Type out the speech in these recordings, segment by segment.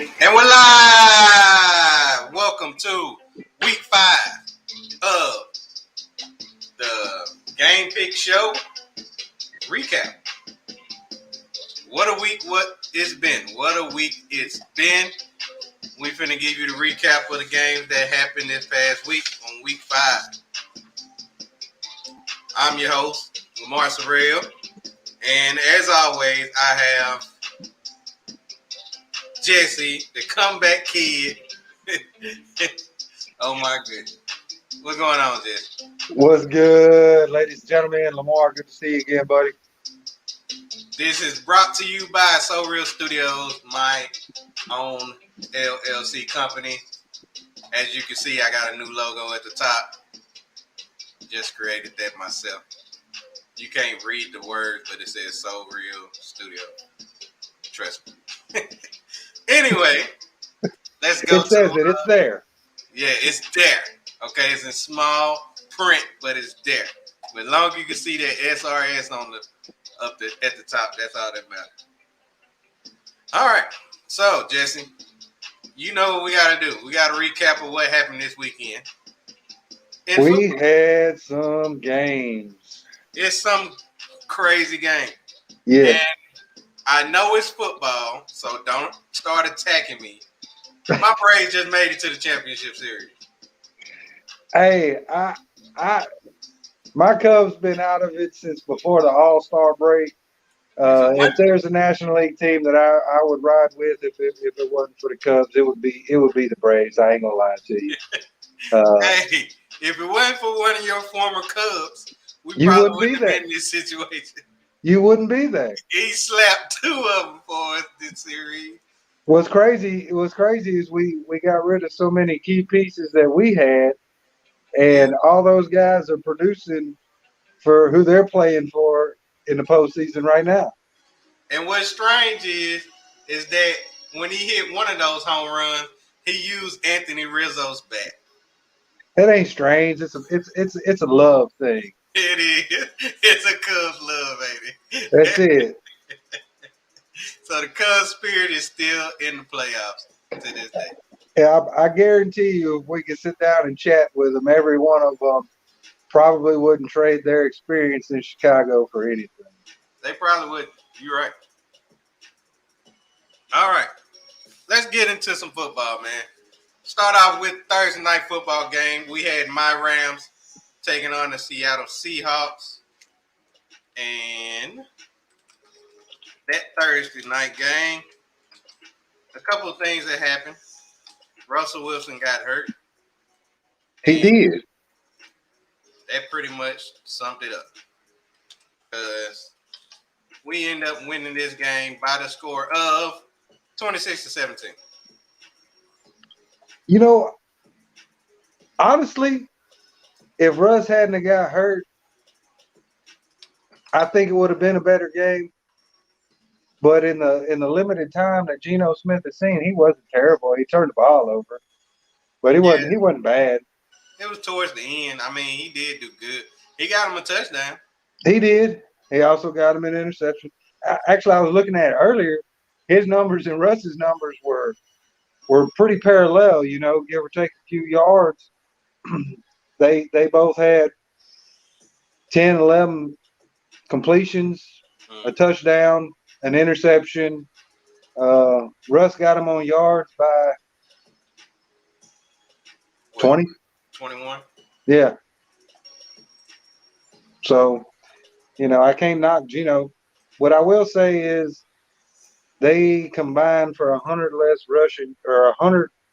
And we're live. Welcome to week 5 of the Game Pick Show recap. What a week it's been. What a week it's been. We finna give you the recap of the games that happened this past week on week 5. I'm your host, Lamar Sorrell. And as always, I have Jesse, the comeback kid. Oh my goodness. What's going on, Jesse? What's good, ladies and gentlemen? Lamar, good to see you again, buddy. This is brought to you by So Real Studios, my own LLC company. As you can see, I got a new logo at the top. Just created that myself. You can't read the words, but it says So Real Studio. Trust me. Anyway, let's go. It says it. It's there. Yeah, it's there. Okay, it's in small print, but it's there. But as long as you can see that SRS on at the top, that's all that matters. All right. So, Jesse, you know what we got to do. We got to recap of what happened this weekend. We had some games. It's some crazy game. Yeah. And I know it's football, so don't start attacking me. My Braves just made it to the championship series. Hey, my Cubs been out of it since before the All-Star break. If there's a National League team that I would ride with, if it wasn't for the Cubs, it would be the Braves. I ain't gonna lie to you. Hey, if it wasn't for one of your former Cubs, we probably wouldn't have been in this situation. You wouldn't be there. He slapped 2 of them for us this series. What's crazy is we got rid of so many key pieces that we had, and all those guys are producing for who they're playing for in the postseason right now. And what's strange is that when he hit one of those home runs, he used Anthony Rizzo's bat. It ain't strange. It's a love thing. It is. It's a Cubs love, baby. That's it. So the Cubs spirit is still in the playoffs to this day. Yeah, I guarantee you, if we could sit down and chat with them, every one of them probably wouldn't trade their experience in Chicago for anything. They probably wouldn't. You're right. All right. Let's get into some football, man. Start off with Thursday night football game. We had my Rams taking on the Seattle Seahawks. And that Thursday night game, a couple of things that happened. Russell Wilson got hurt. He did. That pretty much summed it up. Because we end up winning this game by the score of 26-17. You know, honestly, if Russ hadn't got hurt, I think it would have been a better game. But in the limited time that Geno Smith has seen, he wasn't terrible. He turned the ball over, but he wasn't bad. It was towards the end. I mean, he did do good. He got him a touchdown. He did. He also got him an interception. Actually, I was looking at it earlier. His numbers and Russ's numbers were pretty parallel. You know, give or take a few yards. They both had 10, 11 completions, a touchdown, an interception. Russ got him on yards by 20. 21. Yeah. So, you know, I can't knock Geno. What I will say is they combined for 100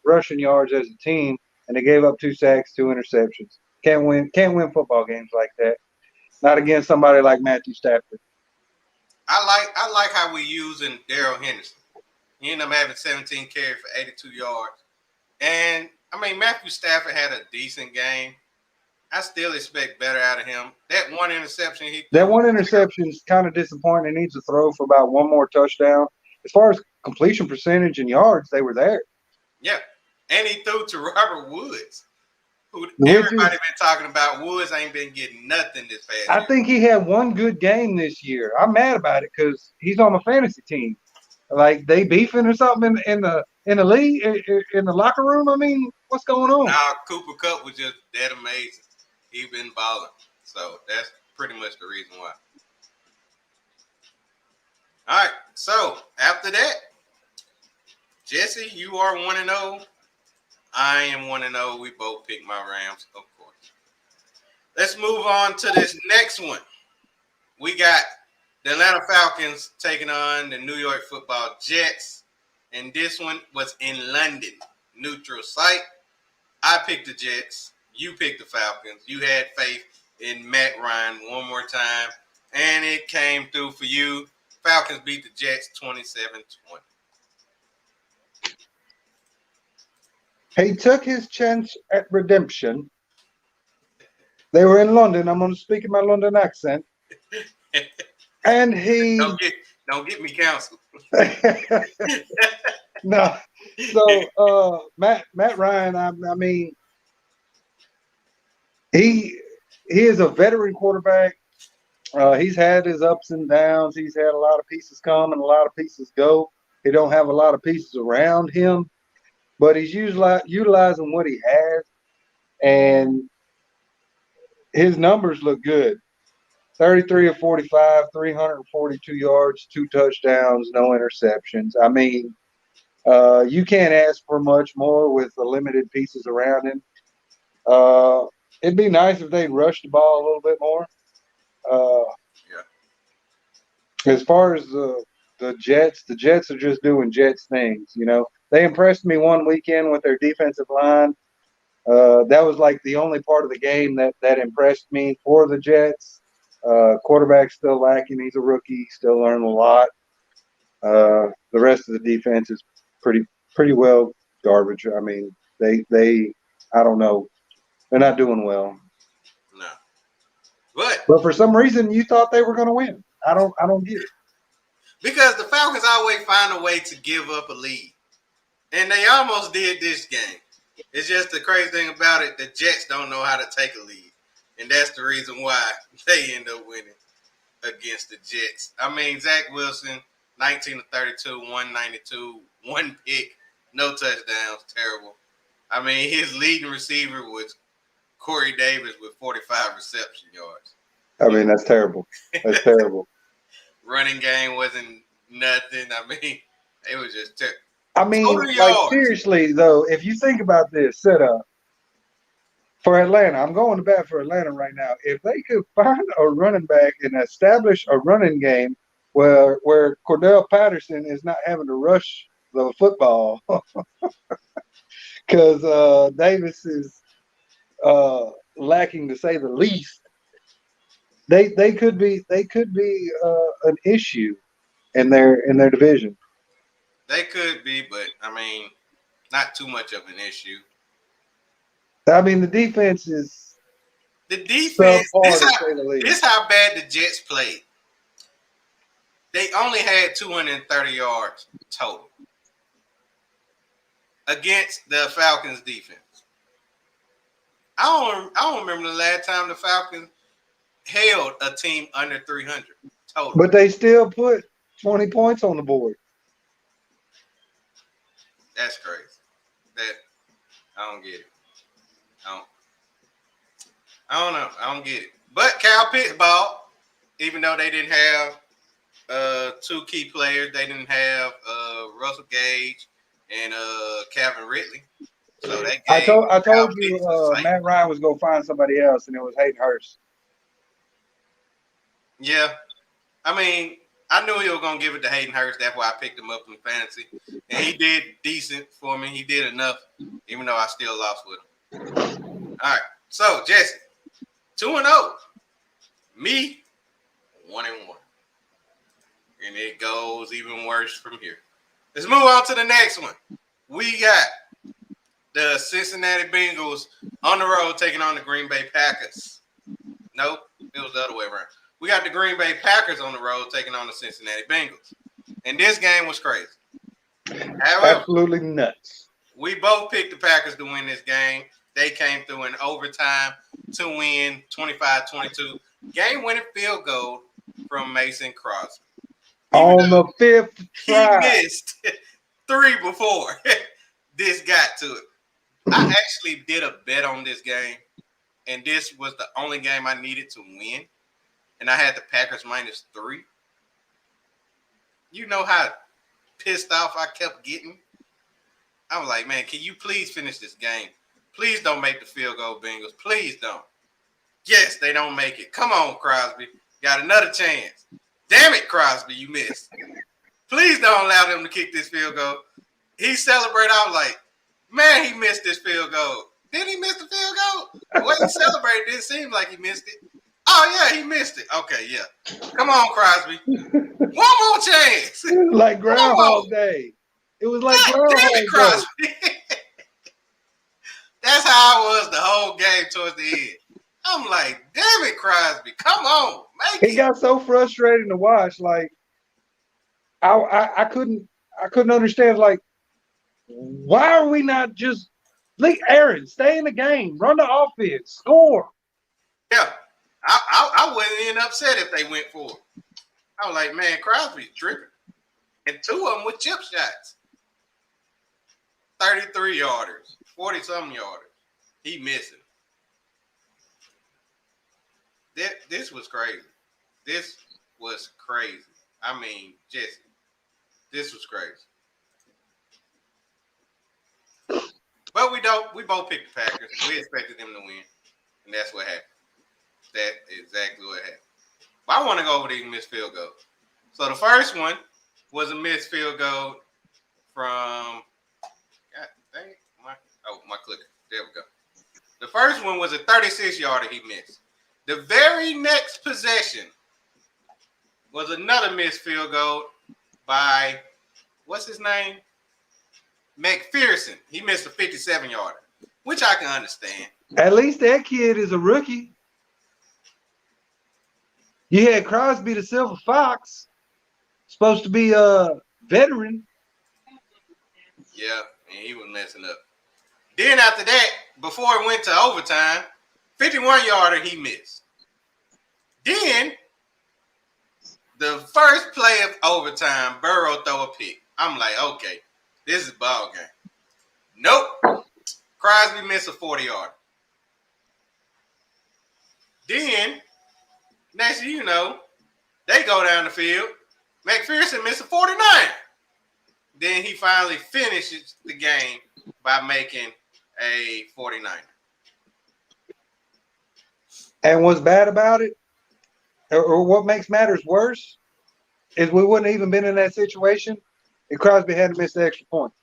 rushing yards as a team, and they gave up 2 sacks, 2 interceptions. Can't win football games like that. Not against somebody like Matthew Stafford. I like how we using Darrell Henderson. He ended up having 17 carries for 82 yards. And, I mean, Matthew Stafford had a decent game. I still expect better out of him. That one interception is kind of disappointing. He needs to throw for about one more touchdown. As far as completion percentage and yards, they were there. Yeah. And he threw to Robert Woods, who everybody been talking about. Woods ain't been getting nothing this past year. I think he had one good game this year. I'm mad about it because he's on my fantasy team. Like, they beefing or something in the in the league, in the locker room? I mean, what's going on? Now Cooper Kupp was just that amazing. He been balling, so that's pretty much the reason why. All right, so after that, Jesse, you are 1-0. I am 1-0. We both picked my Rams, of course. Let's move on to this next one. We got the Atlanta Falcons taking on the New York Football Jets. And this one was in London, neutral site. I picked the Jets. You picked the Falcons. You had faith in Matt Ryan one more time. And it came through for you. Falcons beat the Jets 27-20. He took his chance at redemption. They were in London. I'm going to speak in my London accent. And he don't get me canceled. No. So Matt Ryan, I mean, he is a veteran quarterback. He's had his ups and downs. He's had a lot of pieces come and a lot of pieces go. He don't have a lot of pieces around him, but he's utilizing what he has, and his numbers look good. 33 of 45, 342 yards, 2 touchdowns, no interceptions. I mean, you can't ask for much more with the limited pieces around him. It'd be nice if they'd rush the ball a little bit more. As far as the Jets are just doing Jets things. You know, they impressed me one weekend with their defensive line. That was like the only part of the game that impressed me for the Jets. Quarterback's still lacking. He's a rookie. Still learning a lot. The rest of the defense is pretty well garbage. I mean, they I don't know. They're not doing well. No. But for some reason you thought they were going to win. I don't get it. Because the Falcons always find a way to give up a lead. And they almost did this game. It's just the crazy thing about it, the Jets don't know how to take a lead. And that's the reason why they end up winning against the Jets. I mean, Zach Wilson, 19 of 32, 192, 1 pick, no touchdowns, terrible. I mean, his leading receiver was Corey Davis with 45 reception yards. I mean, that's terrible. That's terrible. Running game wasn't nothing. I mean, it was just terrible. I mean, like, seriously, though, if you think about this setup for Atlanta, I'm going to bat for Atlanta right now. If they could find a running back and establish a running game where Cordell Patterson is not having to rush the football because Davis is lacking, to say the least, they could be an issue in their division. They could be, but I mean, not too much of an issue. I mean, the defense is This how bad the Jets played. They only had 230 yards total against the Falcons defense. I don't remember the last time the Falcons held a team under 300 total. But they still put 20 points on the board. That's crazy. I don't get it. I don't know. I don't get it. But Kyle Pitts balled, even though they didn't have 2 key players. They didn't have Russell Gage and Calvin Ridley. So that I told you Matt Ryan was going to find somebody else, and it was Hayden Hurst. Yeah. I mean, I knew he was going to give it to Hayden Hurst. That's why I picked him up in fantasy. And he did decent for me. He did enough, even though I still lost with him. All right. So, Jesse, 2-0. Me, 1-1. And it goes even worse from here. Let's move on to the next one. We got the Cincinnati Bengals on the road taking on the Green Bay Packers. Nope, it was the other way around. We got the Green Bay Packers on the road taking on the Cincinnati Bengals. And this game was crazy. However, absolutely nuts. We both picked the Packers to win this game. They came through in overtime to win 25-22. Game-winning field goal from Mason Crosby. On the 5th try. He missed 3 before this got to it. I actually did a bet on this game, and this was the only game I needed to win. And I had the Packers -3. You know how pissed off I kept getting? I was like, man, can you please finish this game? Please don't make the field goal, Bengals. Please don't. Yes, they don't make it. Come on, Crosby. Got another chance. Damn it, Crosby, you missed. Please don't allow them to kick this field goal. He celebrated. I was like, man, he missed this field goal. Did he miss the field goal? The way he celebrated, it didn't seem like he missed it. Oh, yeah, he missed it. Okay, yeah. Come on, Crosby. One more chance. Like Groundhog Day. It was like Groundhog Damn it, Day. Crosby. That's how I was the whole game towards the end. I'm like, damn it, Crosby. Come on. Make It it. got so frustrating to watch. Like, I couldn't understand. Like, why are we not just Aaron, stay in the game, run the offense, score? Yeah. I wouldn't end upset if they went for it. I was like, man, Crosby's tripping. And 2 of them with chip shots. 33 yarders, 40-something yarders. He missing. This was crazy. This was crazy. I mean, Jesse, this was crazy. But we both picked the Packers. We expected them to win. And that's what happened. That's exactly what happened. But I want to go over these missed field goals. So the first one was a missed field goal from my clicker. There we go. The first one was a 36-yarder he missed. The very next possession was another missed field goal by, what's his name? McPherson. He missed a 57-yarder, which I can understand. At least that kid is a rookie. You had Crosby the Silver Fox, supposed to be a veteran. Yeah, and he was messing up. Then after that, before it went to overtime, 51-yarder he missed. Then, the first play of overtime, Burrow throw a pick. I'm like, okay, this is ball game. Nope. Crosby missed a 40-yarder. Then, next thing you know, they go down the field. McPherson missed a 49. Then he finally finishes the game by making a 49. And what's bad about it, or what makes matters worse, is we wouldn't even been in that situation if Crosby hadn't missed the extra point.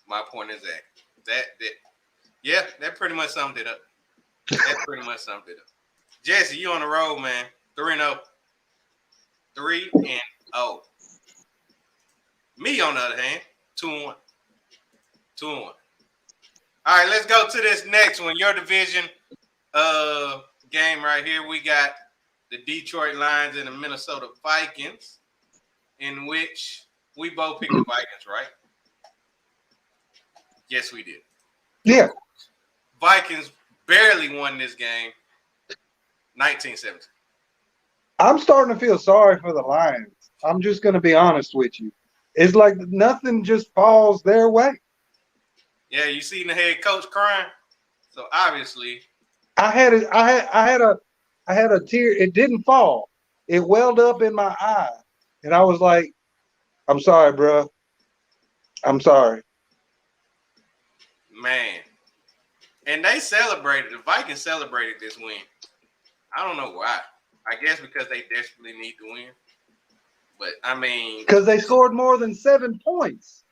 My point is that pretty much summed it up. Jesse, you on the road, man. 3-0. 3-0. Me, on the other hand, 2-1. 2-1. All right, let's go to this next one. Your division game right here. We got the Detroit Lions and the Minnesota Vikings, in which we both picked the Vikings, right? Yes, we did. Yeah. Vikings barely won this game, 19-17. I'm starting to feel sorry for the Lions. I'm just going to be honest with you. It's like nothing just falls their way. Yeah, you seen the head coach crying. So obviously, I had a tear. It didn't fall. It welled up in my eye, and I was like, "I'm sorry, bro. I'm sorry." Man, and they celebrated. The Vikings celebrated this win. I don't know why. I guess because they desperately need to win. But I mean, because they scored more than 7 points.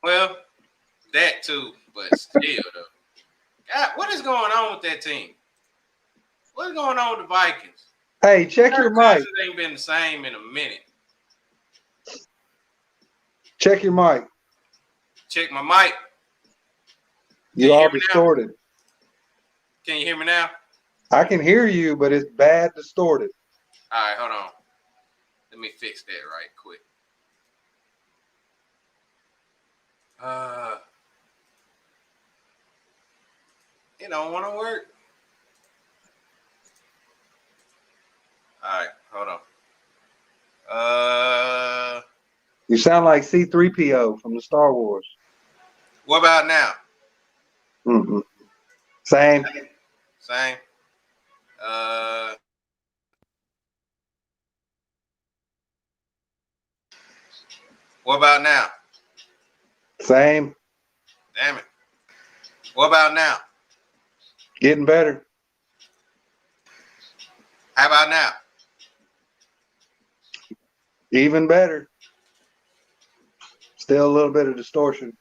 Well, that too, but still, though. God, what is going on with that team? What's going on with the Vikings? Hey, check your mic. It ain't been the same in a minute. Check your mic. Check my mic. You are distorted. Can you hear me now? I can hear you, but it's bad distorted. All right, hold on. Let me fix that right quick. It don't want to work. All right, hold on. You sound like C-3PO from the Star Wars. What about now? Mm-hmm. Same. Same. What about now? Same. Damn it. What about now? Getting better. How about now? Even better. Still a little bit of distortion.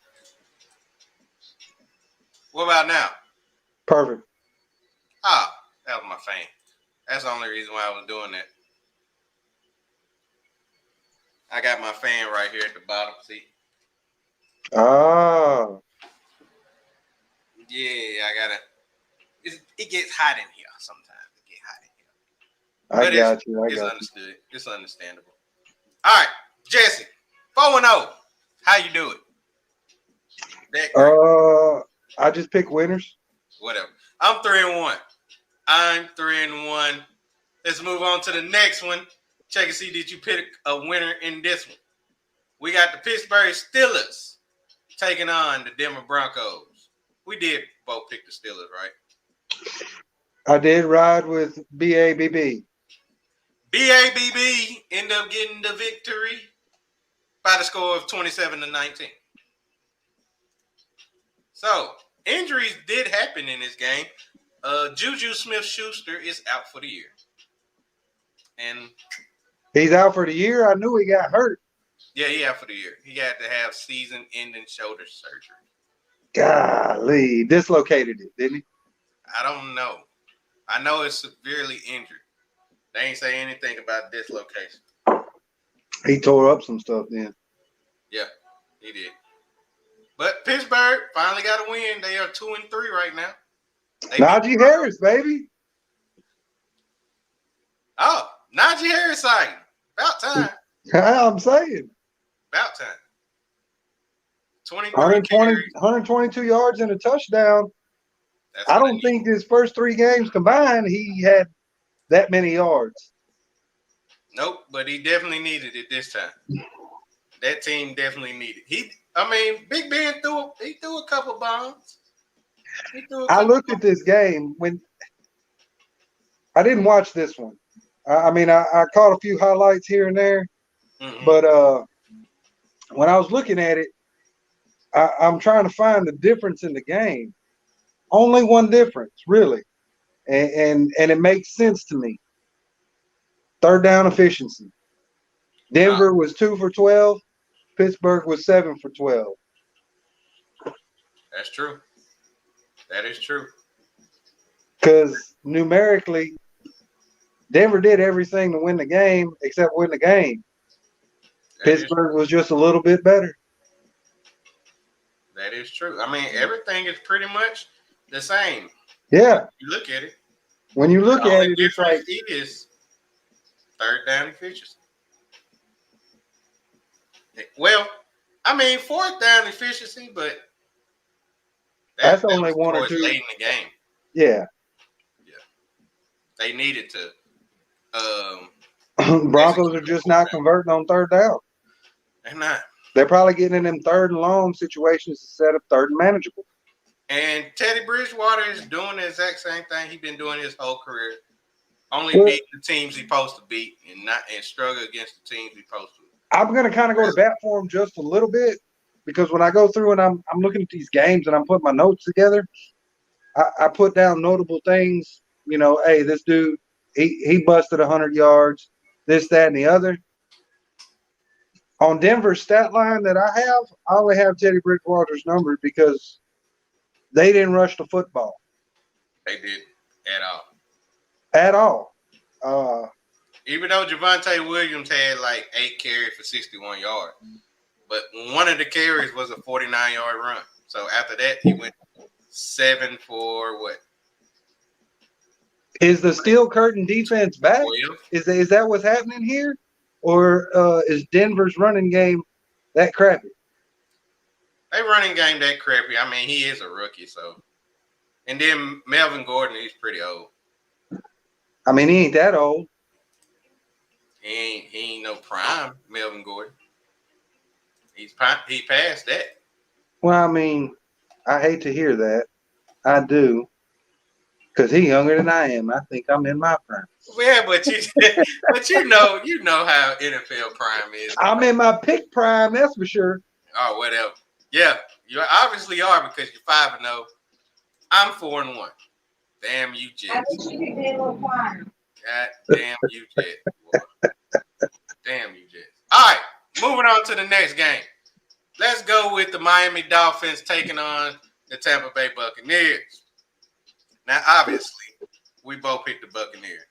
What about now? Perfect. Oh, that was my fan. That's the only reason why I was doing that. I got my fan right here at the bottom. See? Ah. Yeah, I gotta. It gets hot in here sometimes. It gets hot in here. I But got you. it's understood. It's understandable. All right, Jesse, 4-0. How you do it? That great. I just pick winners. Whatever. I'm 3-1. I'm 3-1. Let's move on to the next one. Check and see, did you pick a winner in this one? We got the Pittsburgh Steelers taking on the Denver Broncos. We did both pick the Steelers, right? I did ride with BABB. BABB ended up getting the victory by the score of 27-19. So, injuries did happen in this game. Juju Smith-Schuster is out for the year. And he's out for the year. I knew he got hurt. yeah, he out for the year. He had to have season-ending shoulder surgery. Golly, dislocated it, didn't he? I don't know. I know it's severely injured. They ain't say anything about dislocation. He tore up some stuff then. Yeah, he did. But Pittsburgh finally got a win. They are 2-3 right now. Najee Harris, baby. Oh, Najee Harris sighting. About time. I'm saying. About time. 122 yards and a touchdown. I don't think his first 3 games combined, he had that many yards. Nope, but he definitely needed it this time. That team definitely needed it. Big Ben threw a couple bombs. I looked at this game when I didn't watch this one. I caught a few highlights here and there, but when I was looking at it, I'm trying to find the difference in the game. Only one difference, really, and it makes sense to me. Third down efficiency. Denver was 2 for 12. Pittsburgh was 7 for 12. That's true. That is true. Because numerically, Denver did everything to win the game except win the game. Pittsburgh was just a little bit better. That is true. Everything is pretty much the same. Yeah. You look at it. When you look at it, it's like it is third down efficiency. Well, fourth down efficiency, but that's only one or two late in the game. Yeah. They needed to. Broncos are just not converting on third down. They're not. They're probably getting in them third and long situations instead of third and manageable. And Teddy Bridgewater is doing the exact same thing he's been doing his whole career. Only beat the teams he's supposed to beat and struggle against the teams he's supposed to. I'm going to kind of go to bat for him just a little bit because when I go through and I'm looking at these games and I'm putting my notes together, I put down notable things. Hey, this dude, he busted 100 yards, this, that, and the other. On Denver's stat line that I only have Teddy Bridgewater's number because they didn't rush the football. They didn't at all. At all. Even though Javonte Williams had like 8 carries for 61 yards. But one of the carries was a 49-yard run. So after that, he went 7 for what? Is the steel curtain defense back? Is that what's happening here? Or is Denver's running game that crappy? They running game that crappy. He is a rookie, so. And then Melvin Gordon, he's pretty old. He ain't that old. He ain't no prime Melvin Gordon. He passed that. Well, I mean, I hate to hear that. I do. Because he's younger than I am. I think I'm in my prime. Yeah, but you know how NFL prime is. I'm in my pick prime, that's for sure. Oh, whatever. Yeah, you obviously are because you're 5-0. I'm 4-1. Damn you, Jets. I wish you could be a little quieter. God damn you, Jets. Boy. Damn you, Jets. All right, moving on to the next game. Let's go with the Miami Dolphins taking on the Tampa Bay Buccaneers. Now, obviously, we both picked the Buccaneers.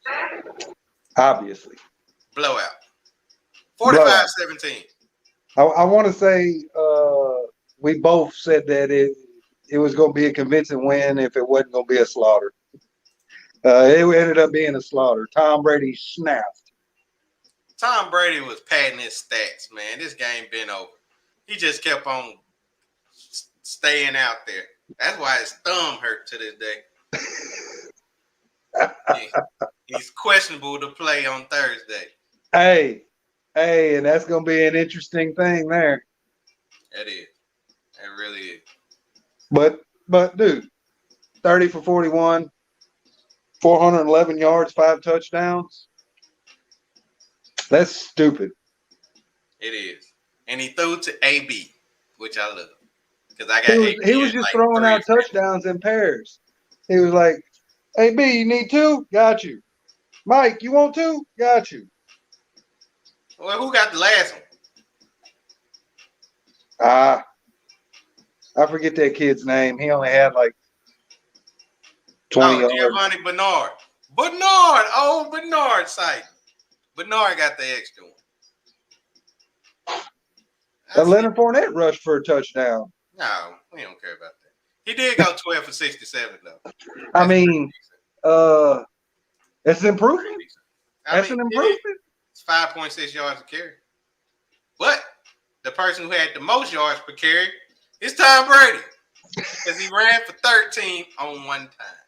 Obviously. Blowout. 45-17. I want to say we both said that it was going to be a convincing win if it wasn't going to be a slaughter. It ended up being a slaughter. Tom Brady snapped. Tom Brady was padding his stats, man. This game been over. He just kept on staying out there. That's why his thumb hurt to this day. He's questionable to play on Thursday. Hey, and that's going to be an interesting thing there. It is. It really is. But dude, 30 for 41, 411 yards, 5 touchdowns. That's stupid. It is. And he threw to AB, which I love. Because I got he was just throwing out touchdowns in pairs. He was like, AB, you need 2? Got you. Mike, you want 2? Got you. Well, who got the last one? I forget that kid's name. He only had like 20 yards. Giovanni Bernard. Bernard site. Bernard got the extra one. Leonard Fournette rushed for a touchdown. No, we don't care about that. He did go 12 for 67, though. I mean, it's an improvement. That's an improvement. It's 5.6 yards a carry. But the person who had the most yards per carry is Tom Brady. Because he ran for 13 on one time.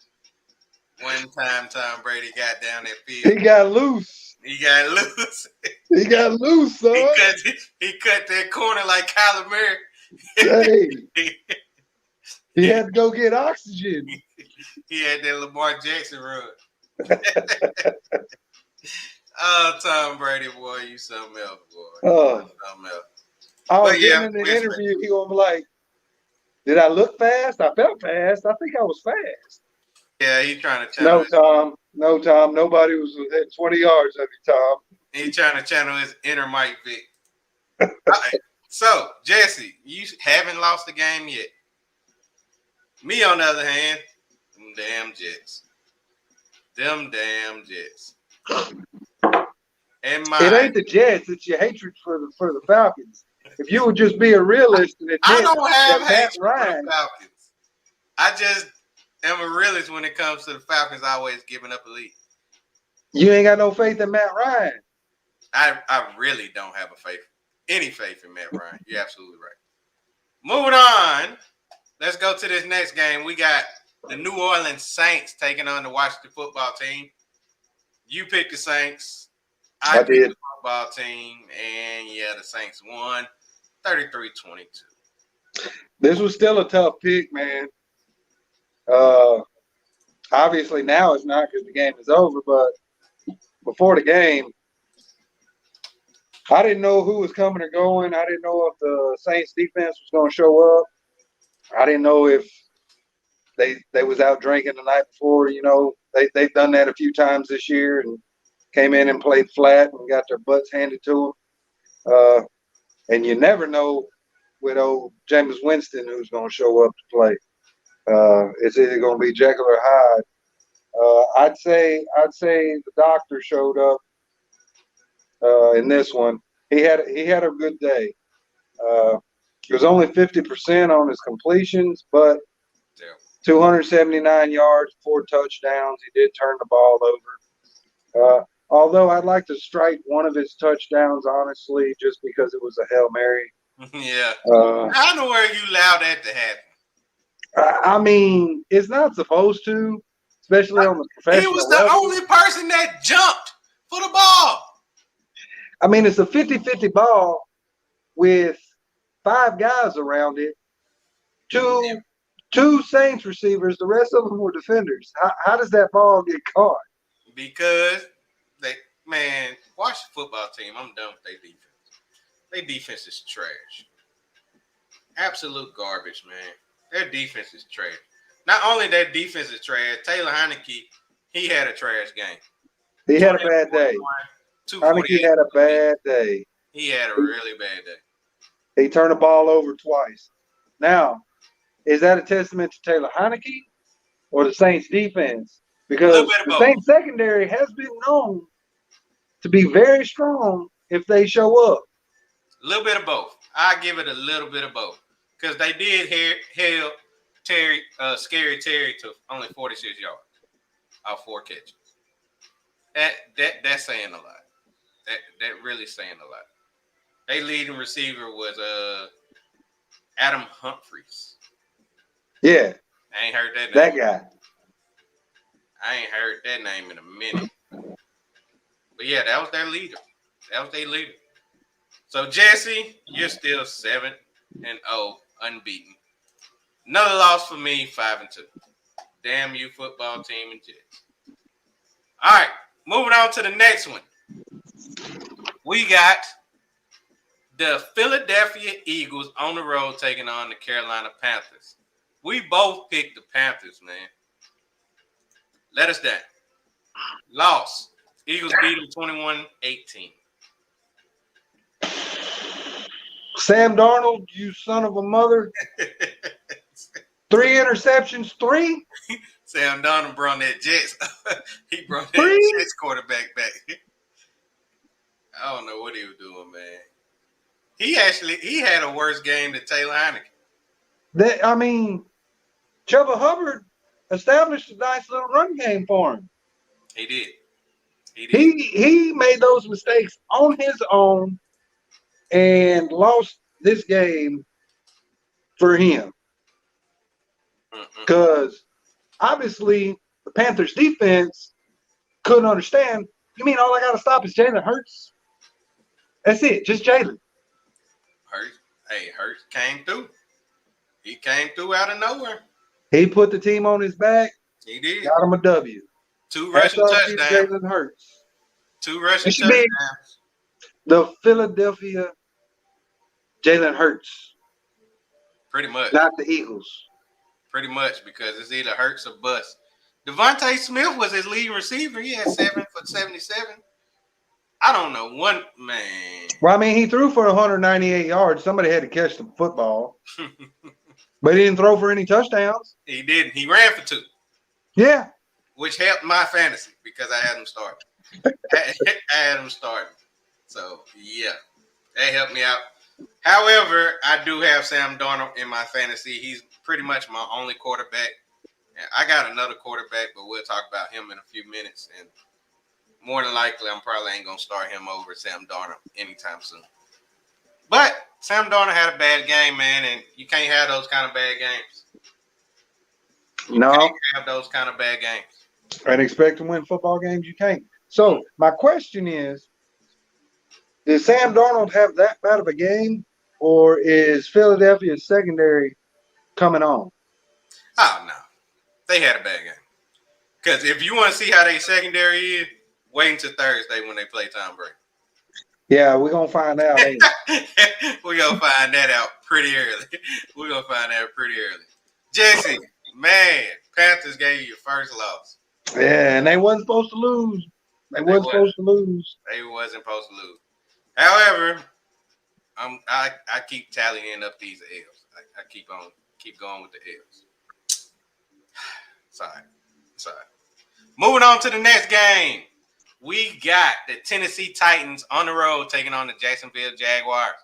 One time Tom Brady got down that field. He got loose. He got loose. He got loose, son. He cut that corner like Kyler Murray. Hey. He had to go get oxygen. He had that Lamar Jackson run. Oh, Tom Brady, boy, you something else, boy. Something else. I was in the interview, he gonna be like, did I look fast? I felt fast. I think I was fast. Yeah, he's trying to channel. No, Tom. Nobody was within 20 yards of you, Tom. He's trying to channel his inner Mike Vick. All right. So, Jesse, you haven't lost the game yet. Me, on the other hand, them damn Jets. It ain't the Jets. It's your hatred for the Falcons. If you would just be a realist and admit I don't have that hatred for the Falcons. I just am a realist when it comes to the Falcons always giving up a lead. You ain't got no faith in Matt Ryan. I really don't have any faith in Matt Ryan. You're absolutely right. Moving on. Let's go to this next game. We got the New Orleans Saints taking on the Washington football team. You picked the Saints. I picked the football team. And, yeah, the Saints won 33-22. This was still a tough pick, man. Obviously, now it's not because the game is over. But before the game, I didn't know who was coming or going. I didn't know if the Saints defense was going to show up. I didn't know if they was out drinking the night before. You know, they've done that a few times this year and came in and played flat and got their butts handed to them. And you never know with old Jameis Winston who's going to show up to play. It's either going to be Jekyll or Hyde. I'd say the doctor showed up in this one. He had a good day. He was only 50% on his completions, but 279 yards, 4 touchdowns. He did turn the ball over. Although I'd like to strike one of his touchdowns, honestly, just because it was a Hail Mary. Yeah. I don't know where you allowed that to happen. I mean, it's not supposed to, especially on the professional level. He was the only person that jumped for the ball. I mean, it's a 50-50 ball with 5 guys around it. Two Saints receivers. The rest of them were defenders. How does that ball get caught? Because watch the football team. I'm done with their defense. Their defense is trash. Absolute garbage, man. Their defense is trash. Not only their defense is trash, Taylor Heineke, he had a trash game. He had a bad day. Heineke had a bad day. He had a really bad day. He turned the ball over twice. Now, is that a testament to Taylor Heineke or the Saints defense? Because the Saints secondary has been known to be very strong if they show up. A little bit of both. I give it a little bit of both. Because they did held Scary Terry to only 46 yards off 4 catches. That's saying a lot. That really saying a lot. Their leading receiver was Adam Humphries. Yeah. I ain't heard that name. That guy. I ain't heard that name in a minute. But yeah, that was their leader. So Jesse, you're still 7-0, unbeaten. Another loss for me, 5-2. Damn you, football team and Jets. All right, moving on to the next one. We got the Philadelphia Eagles on the road taking on the Carolina Panthers. We both picked the Panthers, man. Let us down. Loss. Eagles beat them 21-18. Sam Darnold, you son of a mother. 3 interceptions, 3? Sam Darnold brought that Jets. He brought that 3? Jets quarterback back. I don't know what he was doing, man. He had a worse game than Taylor Heineke. Chuba Hubbard established a nice little run game for him. He did. He made those mistakes on his own and lost this game for him. Because obviously the Panthers defense couldn't understand. You mean all I got to stop is Jalen Hurts? That's it, just Jalen. Hurts came through. He came through out of nowhere. He put the team on his back. He did. Got him a W. 2 rushing touchdowns. Jalen Hurts. 2 rushing touchdowns. The Philadelphia Jalen Hurts. Pretty much. Not the Eagles. Pretty much, because it's either Hurts or bust. Devontae Smith was his leading receiver. He had 7 for 77. I don't know. One man. Well, he threw for 198 yards. Somebody had to catch the football. But he didn't throw for any touchdowns. He didn't. He ran for 2. Yeah. Which helped my fantasy because I had him starting. I had him starting. So, yeah. That helped me out. However, I do have Sam Darnold in my fantasy. He's pretty much my only quarterback. I got another quarterback, but we'll talk about him in a few minutes. And more than likely, I'm probably ain't going to start him over Sam Darnold anytime soon. But Sam Darnold had a bad game, man, and you can't have those kind of bad games. You can't have those kind of bad games. And expect to win football games, you can't. So, my question is, did Sam Darnold have that bad of a game, or is Philadelphia's secondary coming on? Oh, no. They had a bad game. Because if you want to see how their secondary is, wait until Thursday when they play Tom Brady. Yeah, we're going to find out. We're going to find that out pretty early. Jesse, man, Panthers gave you your first loss. Yeah, and they wasn't supposed to lose. They wasn't supposed to lose. However, I keep tallying up these L's. I keep going with the L's. Sorry. Moving on to the next game. We got the Tennessee Titans on the road taking on the Jacksonville Jaguars.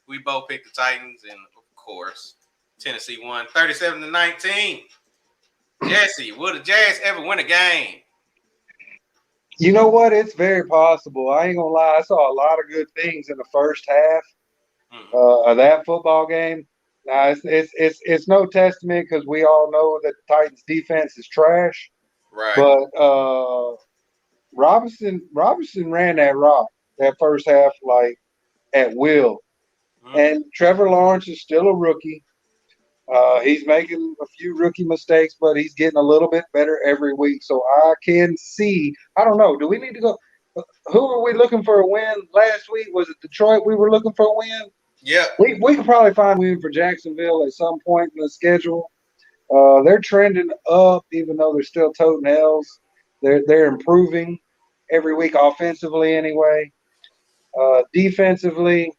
We both picked the Titans, and of course, Tennessee won 37-19. Jesse, will the Jags ever win a game? You know what? It's very possible. I ain't gonna lie. I saw a lot of good things in the first half of that football game. Now it's no testament because we all know that the Titans defense is trash. Right. But Robinson ran that rock that first half like at will. And Trevor Lawrence is still a rookie. He's making a few rookie mistakes, but he's getting a little bit better every week. So I can see. I don't know. Do we need to go? Who were we looking for a win last week? Was it Detroit? We were looking for a win. Yeah. We could probably find a win for Jacksonville at some point in the schedule. They're trending up, even though they're still toting L's. They're improving every week offensively, anyway. Defensively,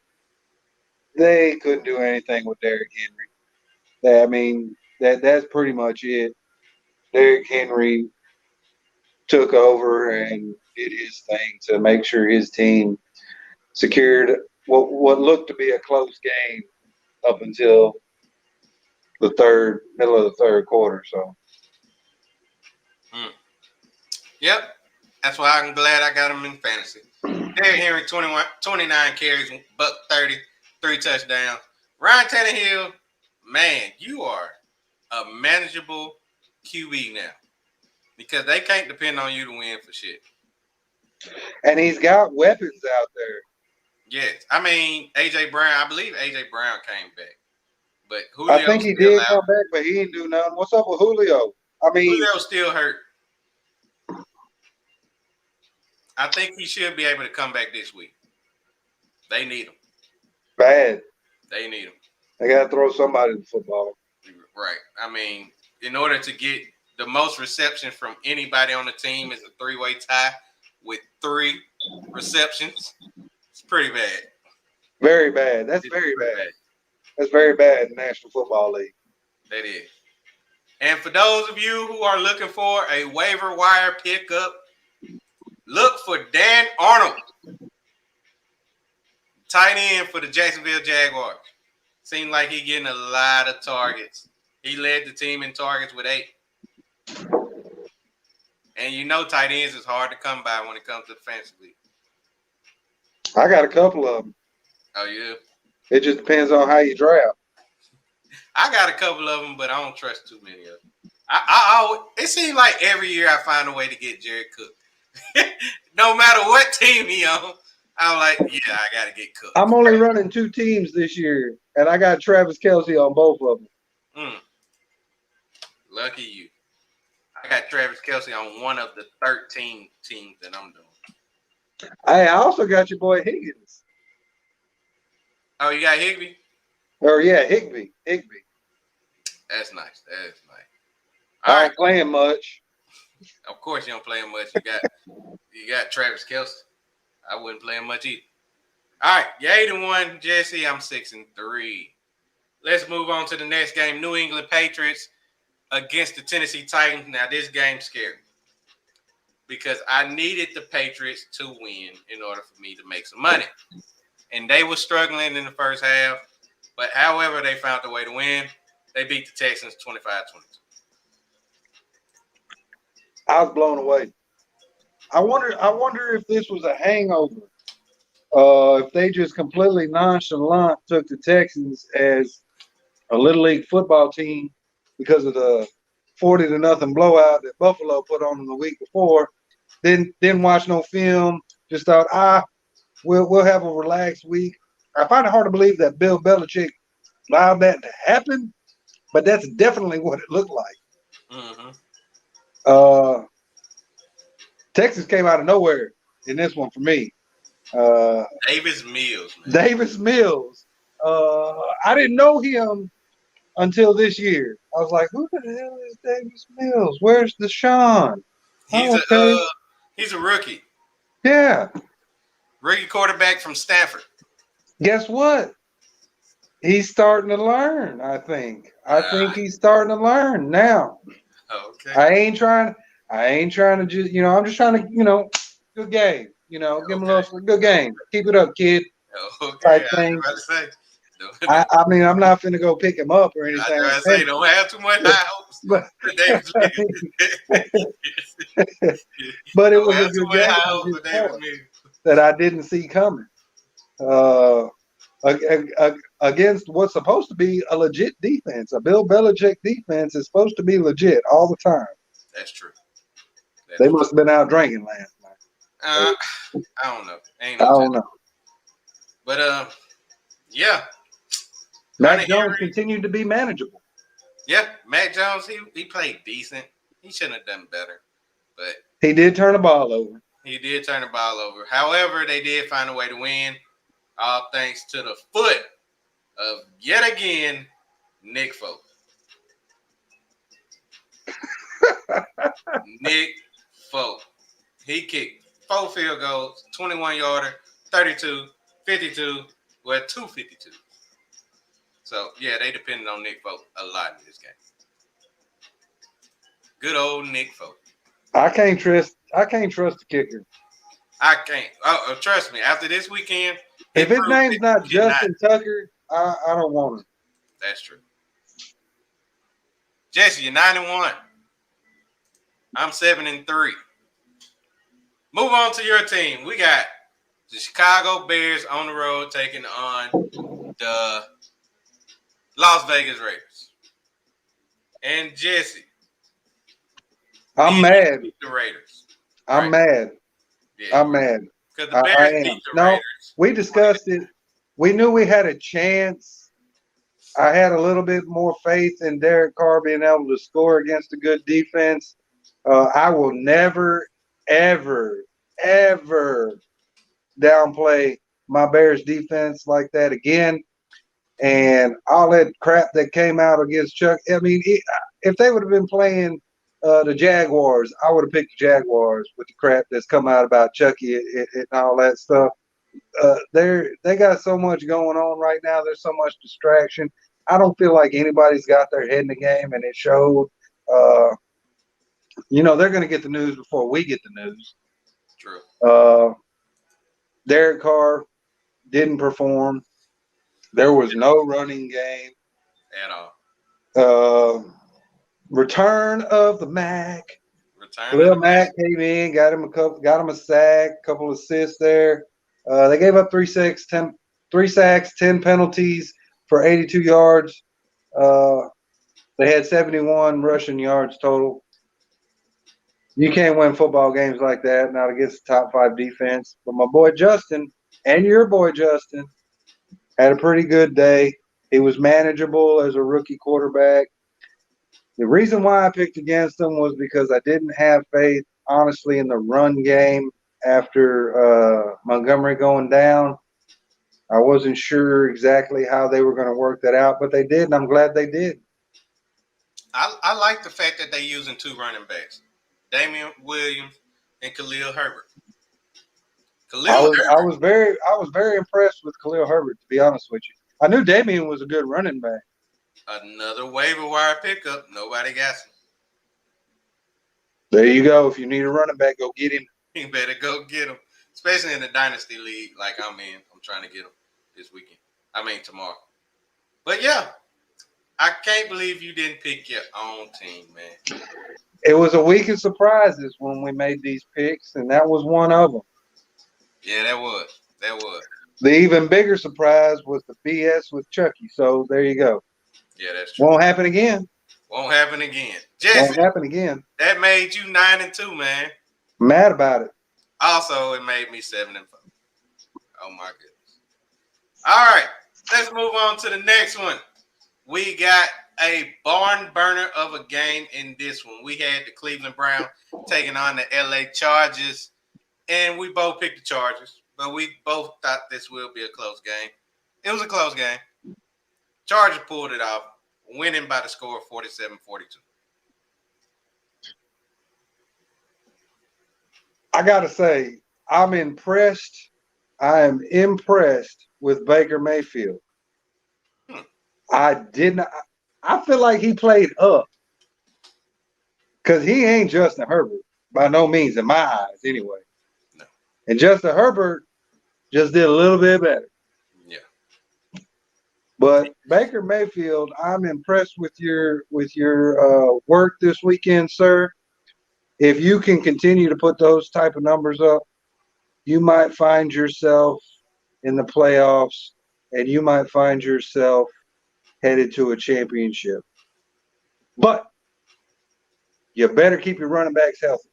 they couldn't do anything with Derrick Henry. That's pretty much it. Derrick Henry took over and did his thing to make sure his team secured what looked to be a close game up until the middle of the third quarter. So, Yep. That's why I'm glad I got him in fantasy. Derrick Henry, 29 carries, $130, 3 touchdowns. Ryan Tannehill, man, you are a manageable QB now because they can't depend on you to win for shit. and he's got weapons out there. Yes. I mean, A.J. Brown, I believe A.J. Brown came back. But Julio I think he did come back, but he didn't do nothing. What's up with Julio? I mean, Julio's still hurt. I think he should be able to come back this week. They need him. bad. They need him. They got to throw somebody in the football. Right. I mean, in order to get the most reception from anybody on the team is a 3-way tie with 3 receptions. It's pretty bad. Very bad. That's very bad. That's very bad in the National Football League. That is. And for those of you who are looking for a waiver wire pickup, look for Dan Arnold, tight end for the Jacksonville Jaguars. Seemed like he's getting a lot of targets. He led the team in targets with 8. And you know tight ends is hard to come by when it comes to the fantasy league. I got a couple of them. Oh, yeah? It just depends on how you draft. I got a couple of them, but I don't trust too many of them. It seems like every year I find a way to get Jared Cook. No matter what team he on, I'm like, yeah, I got to get Cook. I'm only running 2 teams this year, and I got Travis Kelce on both of them. Lucky you. I got Travis Kelce on one of the 13 teams that I'm doing. Hey, I also got your boy Higgins. Oh, you got Higbee? Or, yeah, Higbee. That's nice. That's nice. I ain't playing much. Of course you don't play him much. You got Travis Kelce. I wouldn't play him much either. All right, you're 8-1, Jesse. I'm 6-3. Let's move on to the next game. New England Patriots against the Tennessee Titans. Now, this game's scary because I needed the Patriots to win in order for me to make some money. And they were struggling in the first half. But however, they found a way to win. They beat the Texans 25-22. I was blown away. I wonder if this was a hangover. If they just completely nonchalant took the Texans as a little league football team because of the 40-0 blowout that Buffalo put on them the week before. Didn't watch no film. Just thought, we'll have a relaxed week. I find it hard to believe that Bill Belichick allowed that to happen, but that's definitely what it looked like. Mm-hmm. Texas came out of nowhere in this one for me. Davis Mills. Man. Davis Mills. I didn't know him until this year. I was like, who the hell is Davis Mills? Where's Deshaun? He's a rookie. Yeah. Rookie quarterback from Stanford. Guess what? He's starting to learn, I think. I think he's starting to learn now. Okay. I ain't trying to just, I'm just trying to, good game. Give him a little good game. Keep it up, kid. Okay. Type thing. I mean, I'm not finna go pick him up or anything. I say don't have too much high hopes. But it was a good game that I didn't see coming. Against what's supposed to be a legit defense. A Bill Belichick defense is supposed to be legit all the time. That's true. They must have been out drinking last night. I don't know. I don't know. But yeah, Mac Hunter Jones Henry, continued to be manageable. yeah, Mac Jones, he played decent. He shouldn't have done better, but He did turn the ball over. he did turn the ball over. However, they did find a way to win, all thanks to the foot of yet again Nick Folk. Nick Folk. He kicked 4 field goals, 21-yarder, 32, 52, well, 252. So, yeah, they depended on Nick Folk a lot in this game. Good old Nick Folk. I can't trust the kicker. I can't. Oh, trust me. After this weekend, If his name's not Justin Tucker, I don't want him. That's true. Jesse, you're 9-1. I'm 7-3. Move on to your team. We got the Chicago Bears on the road taking on the Las Vegas Raiders. And Jesse, I'm mad. the Raiders. I'm Right. mad. Yeah, I'm mad. because the Bears beat the Raiders. We discussed it. We knew we had a chance. I had a little bit more faith in Derek Carr being able to score against a good defense. I will never, ever, ever downplay my Bears defense like that again. And all that crap that came out against Chuck. I mean, if they would have been playing the Jaguars, I would have picked the Jaguars with the crap that's come out about Chucky and all that stuff. They got so much going on right now. There's so much distraction. I don't feel like anybody's got their head in the game, and it showed. They're going to get the news before we get the news. True. Derek Carr didn't perform. There was no running game At all. Return of the Mac. Return. Mac came in, got him a sack, couple assists there. They gave up 3 sacks, 10 penalties for 82 yards. They had 71 rushing yards total. You can't win football games like that, not against the top 5 defense. But my boy Justin and your boy Justin had a pretty good day. He was manageable as a rookie quarterback. The reason why I picked against him was because I didn't have faith, honestly, in the run game after Montgomery going down. I wasn't sure exactly how they were going to work that out, but they did, and I'm glad they did. I like the fact that they're using 2 running backs, Damian Williams and Khalil Herbert. I was very impressed with Khalil Herbert, to be honest with you. I knew Damian was a good running back. Another waiver wire pickup. Nobody got him. There you go. If you need a running back, go get him. You better go get him, especially in the Dynasty League like I'm in. I'm trying to get him this weekend. Tomorrow. But, yeah, I can't believe you didn't pick your own team, man. It was a week of surprises when we made these picks, and that was one of them. Yeah, that was. The even bigger surprise was the BS with Chucky. So there you go. Yeah, that's true. Won't happen again. Jesse, won't happen again. That made you 9-2, man. Mad about it. Also, it made me 7-4. Oh my goodness. All right, let's move on to the next one. We got a barn burner of a game in this one. We had the Cleveland Browns taking on the LA Chargers, and we both picked the Chargers, but we both thought this will be a close game. It was a close game. Chargers pulled it off, winning by the score of 47-42. I got to say, I'm impressed. I am impressed with Baker Mayfield. I feel like he played up because he ain't Justin Herbert by no means in my eyes anyway. No. And Justin Herbert just did a little bit better. Yeah. But Baker Mayfield, I'm impressed with your work this weekend, sir. If you can continue to put those type of numbers up, you might find yourself in the playoffs, and you might find yourself headed to a championship. But you better keep your running backs healthy.